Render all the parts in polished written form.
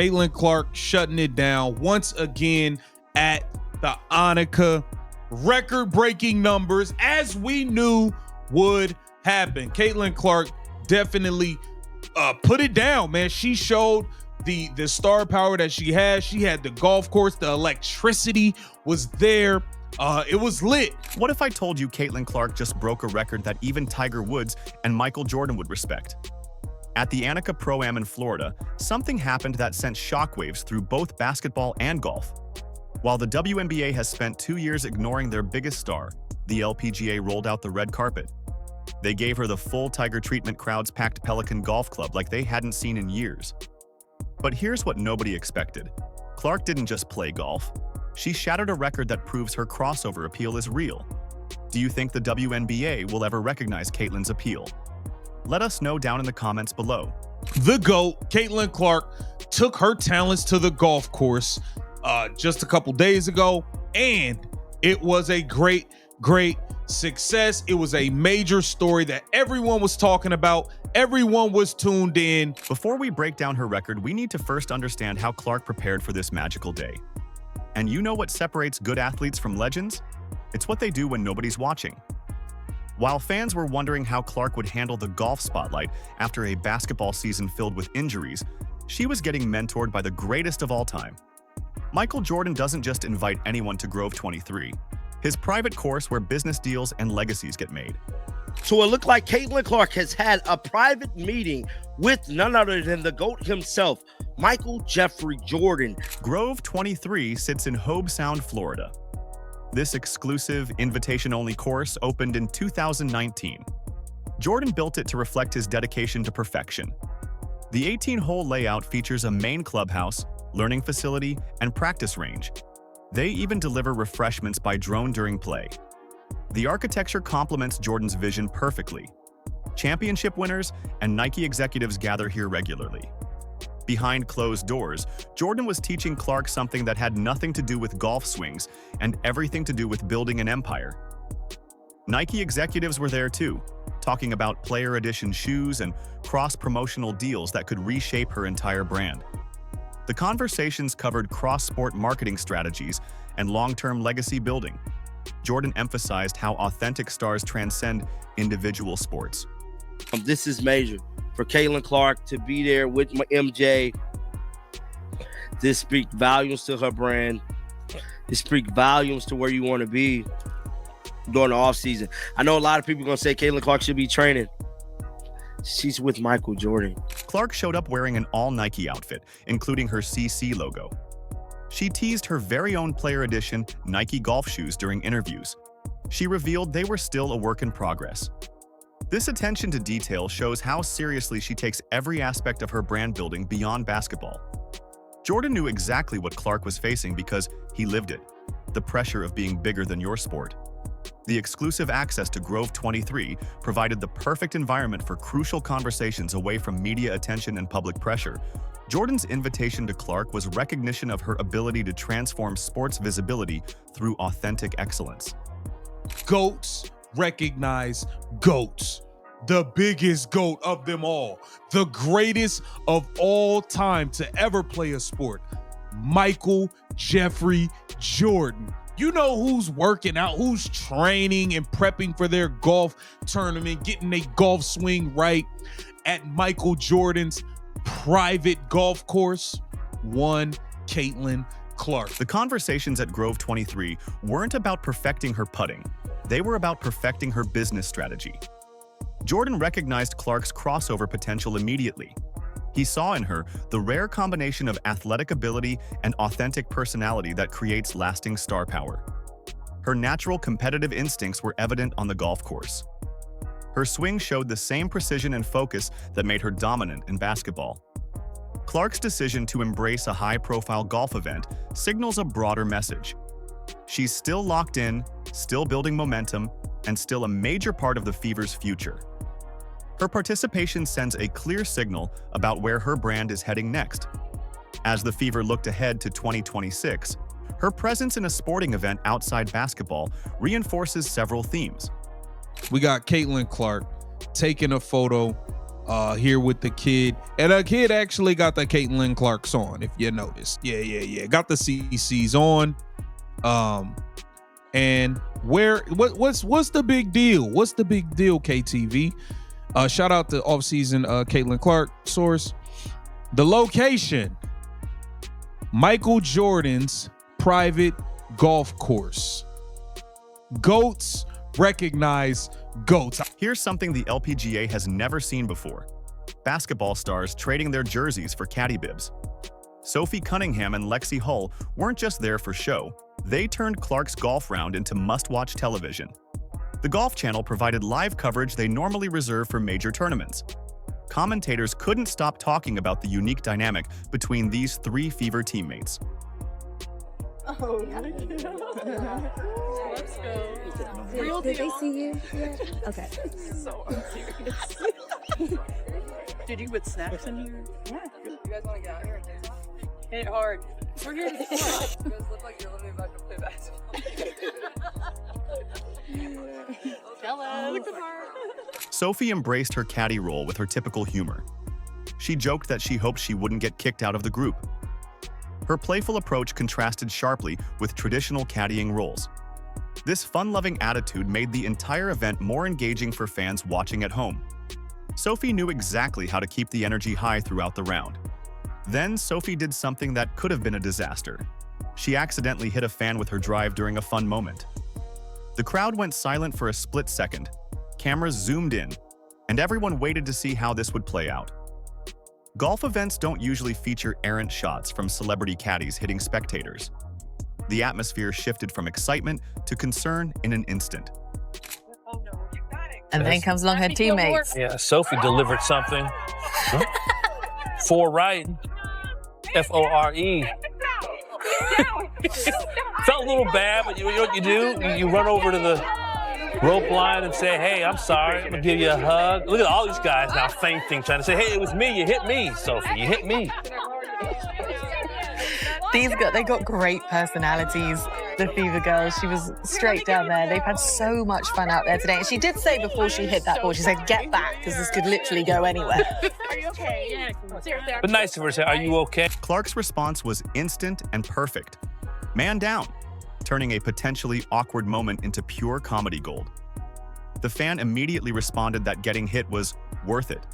Caitlin Clark shutting it down once again at the Annika. Record-breaking numbers, as we knew would happen. Caitlin Clark definitely put it down, man. She showed the star power that she has. She had the golf course, the electricity was there. It was lit. What if I told you Caitlin Clark just broke a record that even Tiger Woods and Michael Jordan would respect? At the Annika Pro-Am in Florida, something happened that sent shockwaves through both basketball and golf. While the WNBA has spent 2 years ignoring their biggest star, the LPGA rolled out the red carpet. They gave her the full Tiger treatment, crowds packed Pelican Golf Club like they hadn't seen in years. But here's what nobody expected. Clark didn't just play golf. She shattered a record that proves her crossover appeal is real. Do you think the WNBA will ever recognize Caitlin's appeal? Let us know down in the comments below. The GOAT, Caitlin Clark, took her talents to the golf course just a couple days ago, and it was a great success. It was a major story that everyone was talking about. Everyone was tuned in. Before we break down her record, we need to first understand how Clark prepared for this magical day. And you know what separates good athletes from legends? It's what they do when nobody's watching. While fans were wondering how Clark would handle the golf spotlight after a basketball season filled with injuries, she was getting mentored by the greatest of all time. Michael Jordan doesn't just invite anyone to Grove 23, his private course where business deals and legacies get made. So it looked like Caitlin Clark has had a private meeting with none other than the GOAT himself, Michael Jeffrey Jordan. Grove 23 sits in Hobe Sound, Florida. This exclusive, invitation-only course opened in 2019. Jordan built it to reflect his dedication to perfection. The 18-hole layout features a main clubhouse, learning facility, and practice range. They even deliver refreshments by drone during play. The architecture complements Jordan's vision perfectly. Championship winners and Nike executives gather here regularly. Behind closed doors, Jordan was teaching Clark something that had nothing to do with golf swings and everything to do with building an empire. Nike executives were there too, talking about player edition shoes and cross-promotional deals that could reshape her entire brand. The conversations covered cross-sport marketing strategies and long-term legacy building. Jordan emphasized how authentic stars transcend individual sports. This is major. For Caitlin Clark to be there with my MJ, this speaks volumes to her brand. This speaks volumes to where you want to be during the offseason. I know a lot of people are going to say Caitlin Clark should be training. She's with Michael Jordan. Clark showed up wearing an all-Nike outfit, including her CC logo. She teased her very own player edition Nike golf shoes during interviews. She revealed they were still a work in progress. This attention to detail shows how seriously she takes every aspect of her brand building beyond basketball. Jordan knew exactly what Clark was facing because he lived it, the pressure of being bigger than your sport. The exclusive access to Grove 23 provided the perfect environment for crucial conversations away from media attention and public pressure. Jordan's invitation to Clark was recognition of her ability to transform sports visibility through authentic excellence. GOATs recognize GOATs. The biggest GOAT of them all. The greatest of all time to ever play a sport. Michael Jeffrey Jordan. You know who's working out, who's training and prepping for their golf tournament, getting a golf swing right at Michael Jordan's private golf course? One Caitlin Clark. The conversations at Grove 23 weren't about perfecting her putting. They were about perfecting her business strategy. Jordan recognized Clark's crossover potential immediately. He saw in her the rare combination of athletic ability and authentic personality that creates lasting star power. Her natural competitive instincts were evident on the golf course. Her swing showed the same precision and focus that made her dominant in basketball. Clark's decision to embrace a high-profile golf event signals a broader message. She's still locked in, still building momentum, and still a major part of the Fever's future. Her participation sends a clear signal about where her brand is heading next. As the Fever looked ahead to 2026, her presence in a sporting event outside basketball reinforces several themes. We got Caitlin Clark taking a photo here with the kid. And the kid actually got the Caitlin Clark's on, if you noticed. Yeah. Got the CC's on. And what's the big deal? What's the big deal, KTV? Shout out to off-season Caitlin Clark source. The location, Michael Jordan's private golf course. GOATs recognize GOATs. Here's something the LPGA has never seen before. Basketball stars trading their jerseys for caddy bibs. Sophie Cunningham and Lexi Hull weren't just there for show. They turned Clark's golf round into must-watch television. The Golf Channel provided live coverage they normally reserve for major tournaments. Commentators couldn't stop talking about the unique dynamic between these three Fever teammates. Oh, let's go. Did they see you? Yeah. Okay. So unserious. Dude, you put snaps in here? Yeah. You guys want to get out here and do something? Hit it hard. We're here to sport. You guys look like you're literally about to play basketball. Jealous. Sophie embraced her caddy role with her typical humor. She joked that she hoped she wouldn't get kicked out of the group. Her playful approach contrasted sharply with traditional caddying roles. This fun-loving attitude made the entire event more engaging for fans watching at home. Sophie knew exactly how to keep the energy high throughout the round. Then Sophie did something that could have been a disaster. She accidentally hit a fan with her drive during a fun moment. The crowd went silent for a split second. Cameras zoomed in, and everyone waited to see how this would play out. Golf events don't usually feature errant shots from celebrity caddies hitting spectators. The atmosphere shifted from excitement to concern in an instant. And then comes along her teammates. Yeah, Sophie delivered something. For right. F-O-R-E. Felt a little bad, but you know what you do? You run over to the rope line and say, hey, I'm sorry, I'm gonna give you a hug. Look at all these guys now fainting, trying to say, hey, it was me, you hit me, Sophie, you hit me. They got great personalities, the Fever girls. She was straight down there. They've had so much fun out there today. And she did say before she hit that ball, she said, get back, because this could literally go anywhere. Are you okay? Yeah. Seriously. But nice of her to say, are you okay? Clark's response was instant and perfect. Man down, turning a potentially awkward moment into pure comedy gold. The fan immediately responded that getting hit was worth it.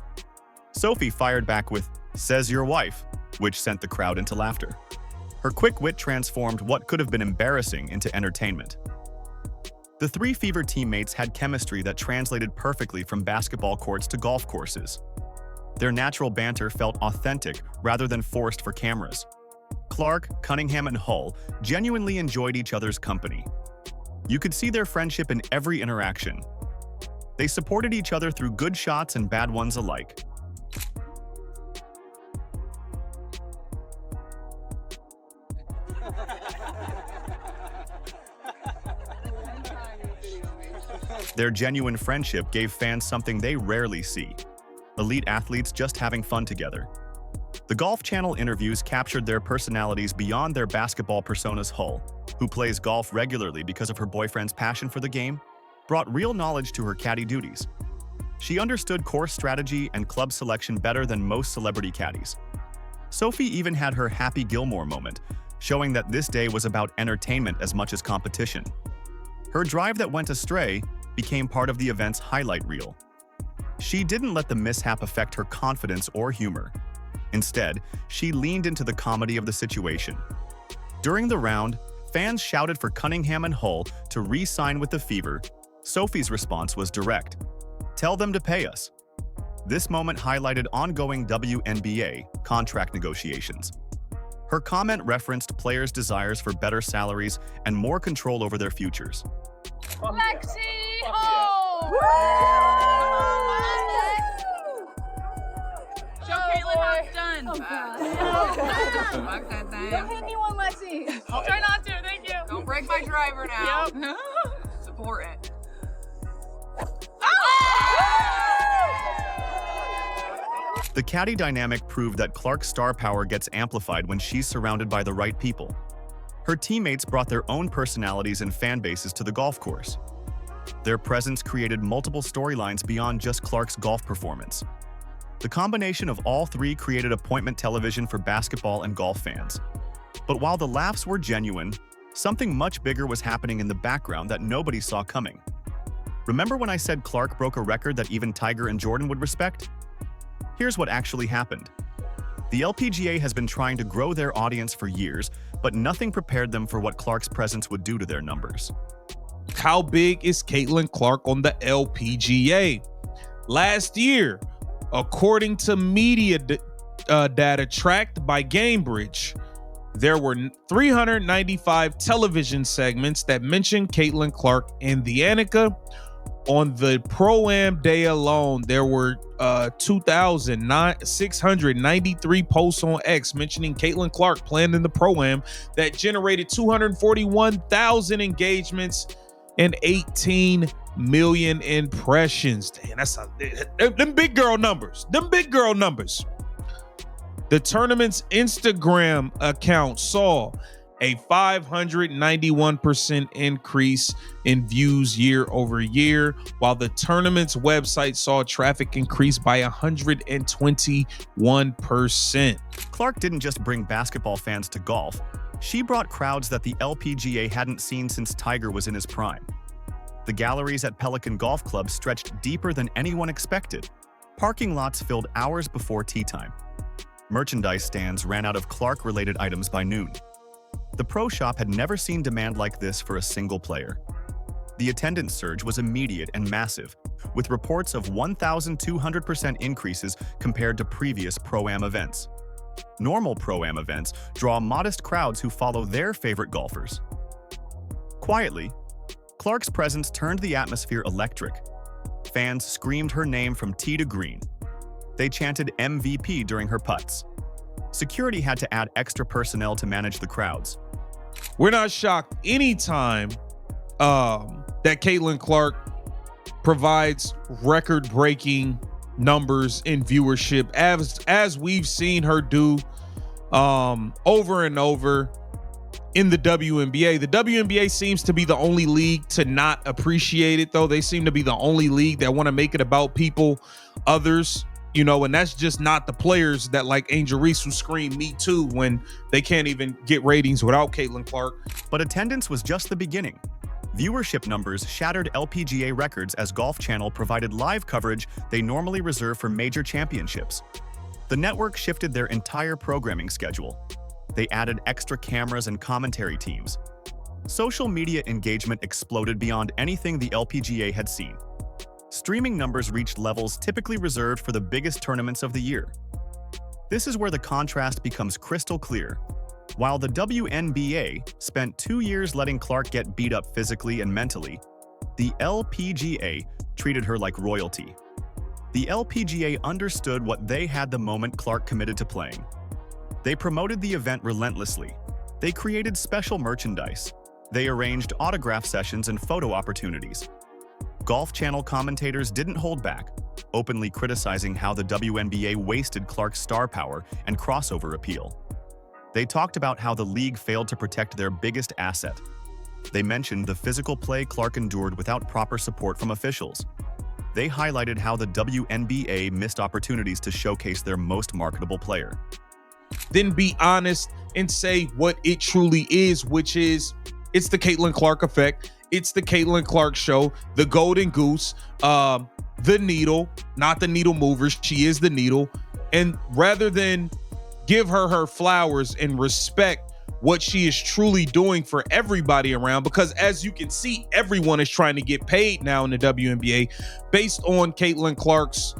Sophie fired back with, says your wife, which sent the crowd into laughter. Her quick wit transformed what could have been embarrassing into entertainment. The three Fever teammates had chemistry that translated perfectly from basketball courts to golf courses. Their natural banter felt authentic rather than forced for cameras. Clark, Cunningham, and Hull genuinely enjoyed each other's company. You could see their friendship in every interaction. They supported each other through good shots and bad ones alike. Their genuine friendship gave fans something they rarely see: elite athletes just having fun together. The Golf Channel interviews captured their personalities beyond their basketball personas. Hull, who plays golf regularly because of her boyfriend's passion for the game, brought real knowledge to her caddy duties. She understood course strategy and club selection better than most celebrity caddies. Sophie even had her Happy Gilmore moment, showing that this day was about entertainment as much as competition. Her drive that went astray became part of the event's highlight reel. She didn't let the mishap affect her confidence or humor. Instead, she leaned into the comedy of the situation. During the round, fans shouted for Cunningham and Hull to re-sign with the Fever. Sophie's response was direct: tell them to pay us. This moment highlighted ongoing WNBA contract negotiations. Her comment referenced players' desires for better salaries and more control over their futures. Lexi! Oh! Show Caitlin how it's done. Oh, God. Fuck that thing. Don't hit me one, Lexi. I'll try not to, thank you. Don't break my driver now. Yep. Support it. The caddy dynamic proved that Clark's star power gets amplified when she's surrounded by the right people. Her teammates brought their own personalities and fan bases to the golf course. Their presence created multiple storylines beyond just Clark's golf performance. The combination of all three created appointment television for basketball and golf fans. But while the laughs were genuine, something much bigger was happening in the background that nobody saw coming. Remember when I said Clark broke a record that even Tiger and Jordan would respect? Here's what actually happened. The LPGA has been trying to grow their audience for years, but nothing prepared them for what Clark's presence would do to their numbers. How big is Caitlin Clark on the LPGA? Last year, according to media data tracked by Gamebridge, there were 395 television segments that mentioned Caitlin Clark and the Annika. On the Pro-Am day alone, there were 2,693 posts on X mentioning Caitlin Clark playing in the Pro-Am that generated 241,000 engagements and 18 million impressions. Damn, them big girl numbers. Them big girl numbers. The tournament's Instagram account saw a 591% increase in views year over year, while the tournament's website saw traffic increase by 121%. Clark didn't just bring basketball fans to golf. She brought crowds that the LPGA hadn't seen since Tiger was in his prime. The galleries at Pelican Golf Club stretched deeper than anyone expected. Parking lots filled hours before tee time. Merchandise stands ran out of Clark-related items by noon. The pro shop had never seen demand like this for a single player. The attendance surge was immediate and massive, with reports of 1,200% increases compared to previous Pro-Am events. Normal Pro-Am events draw modest crowds who follow their favorite golfers. Quietly, Clark's presence turned the atmosphere electric. Fans screamed her name from tee to green. They chanted MVP during her putts. Security had to add extra personnel to manage the crowds. We're not shocked anytime that Caitlin Clark provides record-breaking numbers in viewership, as we've seen her do over and over in the WNBA. The WNBA seems to be the only league to not appreciate it, though. They seem to be the only league that want to make it about others. You know, and that's just not the players that like Angel Reese who scream "Me Too" when they can't even get ratings without Caitlin Clark. But attendance was just the beginning. Viewership numbers shattered LPGA records as Golf Channel provided live coverage they normally reserve for major championships. The network shifted their entire programming schedule. They added extra cameras and commentary teams. Social media engagement exploded beyond anything the LPGA had seen. Streaming numbers reached levels typically reserved for the biggest tournaments of the year. This is where the contrast becomes crystal clear. While the WNBA spent 2 years letting Clark get beat up physically and mentally, the LPGA treated her like royalty. The LPGA understood what they had the moment Clark committed to playing. They promoted the event relentlessly. They created special merchandise. They arranged autograph sessions and photo opportunities. Golf Channel commentators didn't hold back, openly criticizing how the WNBA wasted Clark's star power and crossover appeal. They talked about how the league failed to protect their biggest asset. They mentioned the physical play Clark endured without proper support from officials. They highlighted how the WNBA missed opportunities to showcase their most marketable player. Then be honest and say what it truly is, which is it's the Caitlin Clark effect. It's the Caitlin Clark show, the golden goose, the needle, not the needle mover. She is the needle. And rather than give her flowers and respect what she is truly doing for everybody around, because as you can see, everyone is trying to get paid now in the WNBA based on Caitlin Clark's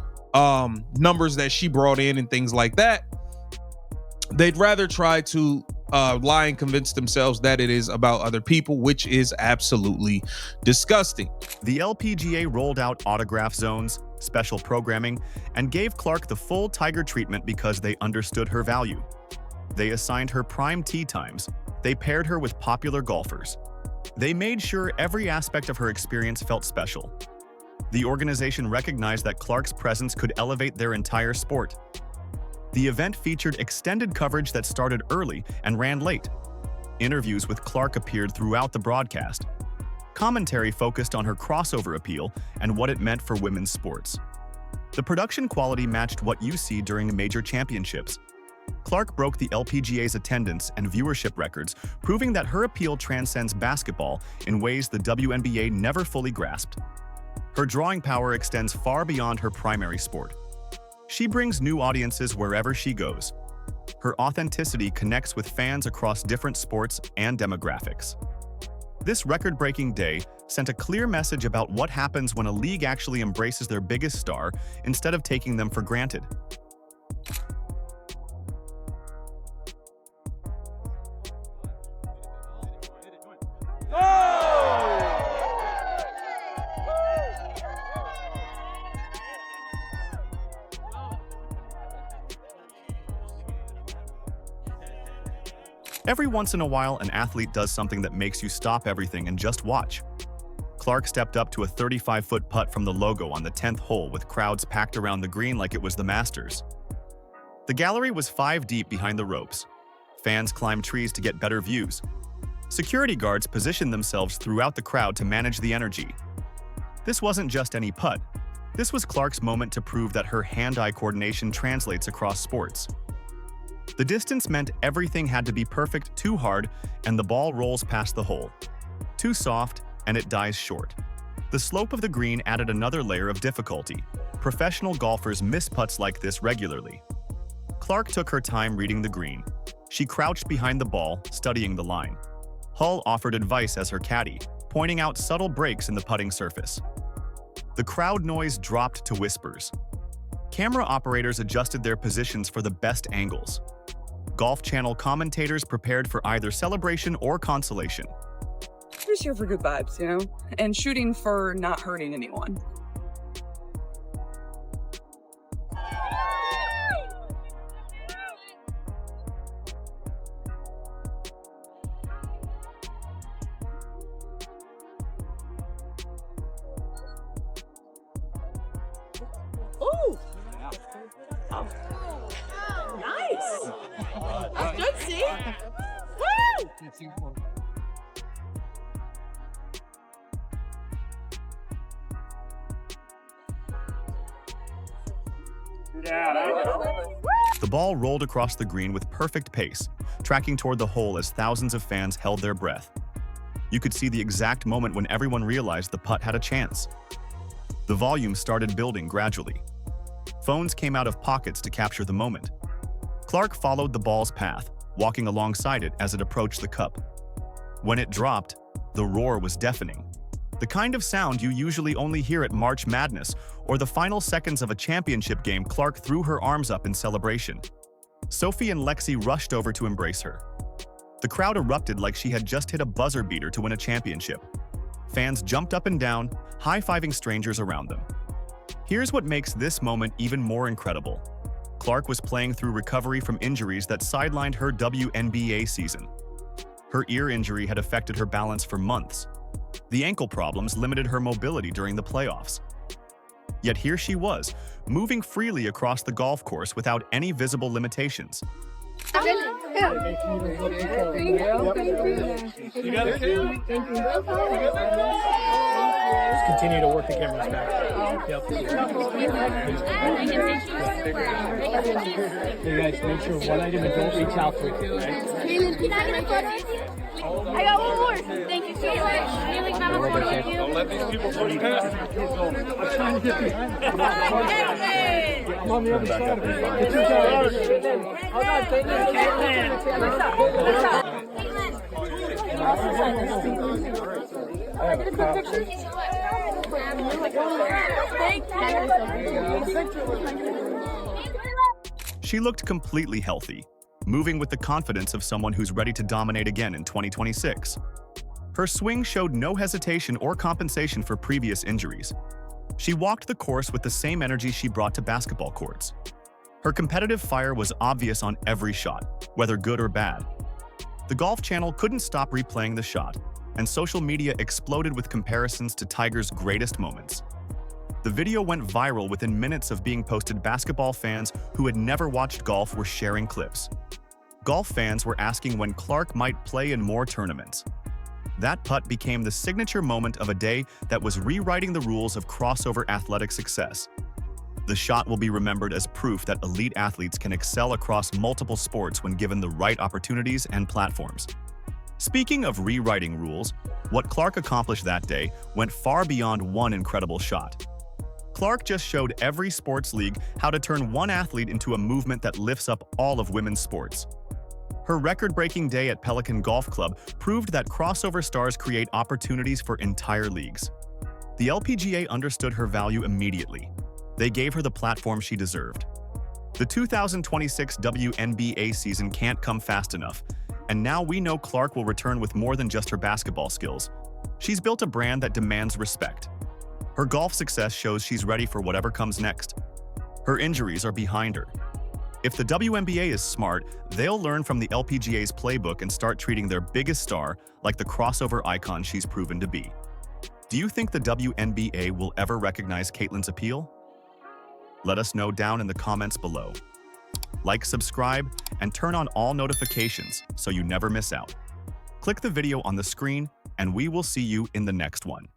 numbers that she brought in and things like that. They'd rather try to lie and convince themselves that it is about other people, which is absolutely disgusting. The LPGA rolled out autograph zones, special programming, and gave Clark the full Tiger treatment because they understood her value. They assigned her prime tee times. They paired her with popular golfers. They made sure every aspect of her experience felt special. The organization recognized that Clark's presence could elevate their entire sport. The event featured extended coverage that started early and ran late. Interviews with Clark appeared throughout the broadcast. Commentary focused on her crossover appeal and what it meant for women's sports. The production quality matched what you see during major championships. Clark broke the LPGA's attendance and viewership records, proving that her appeal transcends basketball in ways the WNBA never fully grasped. Her drawing power extends far beyond her primary sport. She brings new audiences wherever she goes. Her authenticity connects with fans across different sports and demographics. This record-breaking day sent a clear message about what happens when a league actually embraces their biggest star instead of taking them for granted. Every once in a while, an athlete does something that makes you stop everything and just watch. Clark stepped up to a 35-foot putt from the logo on the 10th hole with crowds packed around the green like it was the Masters. The gallery was 5 deep behind the ropes. Fans climbed trees to get better views. Security guards positioned themselves throughout the crowd to manage the energy. This wasn't just any putt. This was Clark's moment to prove that her hand-eye coordination translates across sports. The distance meant everything had to be perfect, too hard, and the ball rolls past the hole. Too soft, and it dies short. The slope of the green added another layer of difficulty. Professional golfers miss putts like this regularly. Clark took her time reading the green. She crouched behind the ball, studying the line. Hull offered advice as her caddy, pointing out subtle breaks in the putting surface. The crowd noise dropped to whispers. Camera operators adjusted their positions for the best angles. Golf Channel commentators prepared for either celebration or consolation. Just here for good vibes, you know? And shooting for not hurting anyone. Ooh! Oh. Nice! That's good, see? Woo! The ball rolled across the green with perfect pace, tracking toward the hole as thousands of fans held their breath. You could see the exact moment when everyone realized the putt had a chance. The volume started building gradually. Phones came out of pockets to capture the moment. Clark followed the ball's path, walking alongside it as it approached the cup. When it dropped, the roar was deafening. The kind of sound you usually only hear at March Madness or the final seconds of a championship game. Clark threw her arms up in celebration. Sophie and Lexi rushed over to embrace her. The crowd erupted like she had just hit a buzzer beater to win a championship. Fans jumped up and down, high-fiving strangers around them. Here's what makes this moment even more incredible. Clark was playing through recovery from injuries that sidelined her WNBA season. Her ear injury had affected her balance for months. The ankle problems limited her mobility during the playoffs. Yet here she was, moving freely across the golf course without any visible limitations. You got it, too? Just continue to work the cameras back. Yep. You guys make sure one item and don't reach out for it, right? Can I get a photo? I got one more. Thank you so much. Really got a photo with you. Don't let these people push past you. I'm trying to get behind them. I'm on the other side of it. Hold on, Caitlin. What's up? What's up? I get a quick picture? She looked completely healthy, moving with the confidence of someone who's ready to dominate again in 2026. Her swing showed no hesitation or compensation for previous injuries. She walked the course with the same energy she brought to basketball courts. Her competitive fire was obvious on every shot, whether good or bad. The Golf Channel couldn't stop replaying the shot, and social media exploded with comparisons to Tiger's greatest moments. The video went viral within minutes of being posted. Basketball fans who had never watched golf were sharing clips. Golf fans were asking when Clark might play in more tournaments. That putt became the signature moment of a day that was rewriting the rules of crossover athletic success. The shot will be remembered as proof that elite athletes can excel across multiple sports when given the right opportunities and platforms. Speaking of rewriting rules, what Clark accomplished that day went far beyond one incredible shot. Clark just showed every sports league how to turn one athlete into a movement that lifts up all of women's sports. Her record-breaking day at Pelican Golf Club proved that crossover stars create opportunities for entire leagues. The LPGA understood her value immediately. They gave her the platform she deserved. The 2026 WNBA season can't come fast enough, and now we know Clark will return with more than just her basketball skills. She's built a brand that demands respect. Her golf success shows she's ready for whatever comes next. Her injuries are behind her. If the WNBA is smart, they'll learn from the LPGA's playbook and start treating their biggest star like the crossover icon she's proven to be. Do you think the WNBA will ever recognize Caitlin's appeal? Let us know down in the comments below. Like, subscribe, and turn on all notifications so you never miss out. Click the video on the screen, and we will see you in the next one.